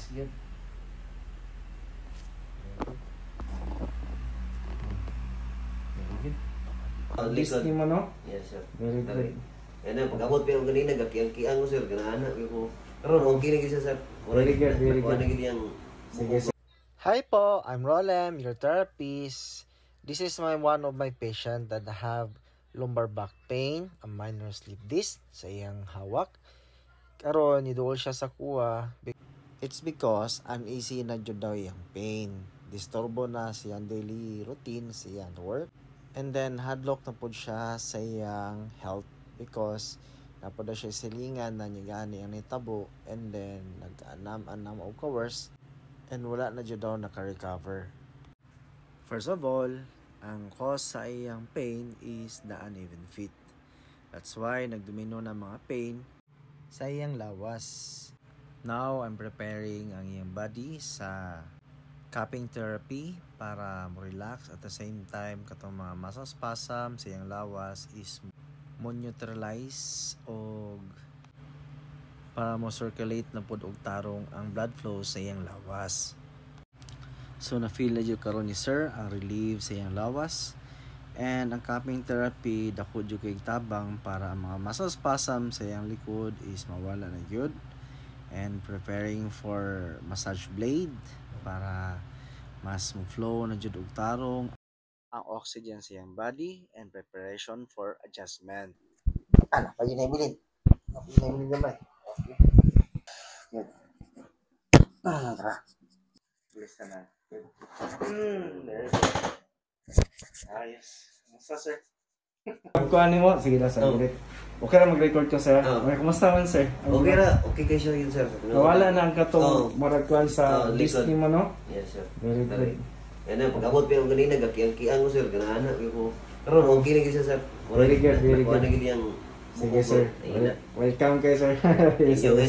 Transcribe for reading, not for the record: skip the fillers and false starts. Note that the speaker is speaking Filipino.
relax yun. Very good. Listening mo, no? Yes, sir. Very good. Yan na, pag-abot pero ganina, gakiyang-kiyang ko, sir. Ganaan na ko. Pero okay na gisa, sir. Very good, very good. Sige, sir. Hi po, I'm Rolem, your therapist. This is one of my patient that have lumbar back pain, a minor slip disc sa iyang hawak. Karon niduol siya sa kuha. It's because uneasy na jud daw iyang pain. Disturbo na siyang daily routine, siyang work. And then hadlock na pud siya sa iyang health because napod na siya silingan na niya gani ang nitabo, and then nag-anam-anam og ka-worse. And wala na dyan daw naka-recover. First of all, ang cause sa iyang pain is the uneven fit. That's why nagdomino na mga pain sa iyang lawas. Now, I'm preparing ang iyang body sa cupping therapy para mo-relax. At the same time, katong mga muscle spasm sa iyang lawas is mo-neutralize o para mo circulate na pud og tarong ang blood flow sa iyang lawas. So na feel na jud karon ni sir ang relief sa iyang lawas, and ang cupping therapy dako jud kay tabang para ang mga muscle spasm sa iyang likod is mawala na jud, and preparing for massage blade para mas mo flow na jud og tarong ang oxygen sa iyang body, and preparation for adjustment. Ano, pag inabilin. Inabilin naman. Yan. Tara. Bilis na. Ayos. Musta sir? Pagkuhan mo, sige na sir. Okay na mag-record ka sir. Okay, kumusta man sir? Okay na, okay kayo siya yun, sir. Nawala na ang katong maragkuhan sa listening mo, no? Yes, sir. Very good. Yan na, pag-abot pero ganina, gakiyang-kiyang ko, sir. Ganaan na ko. Pero okay na gisa, sir. Very good, very good. Sige, Sige sir. Welcome kayo sir. Thank you.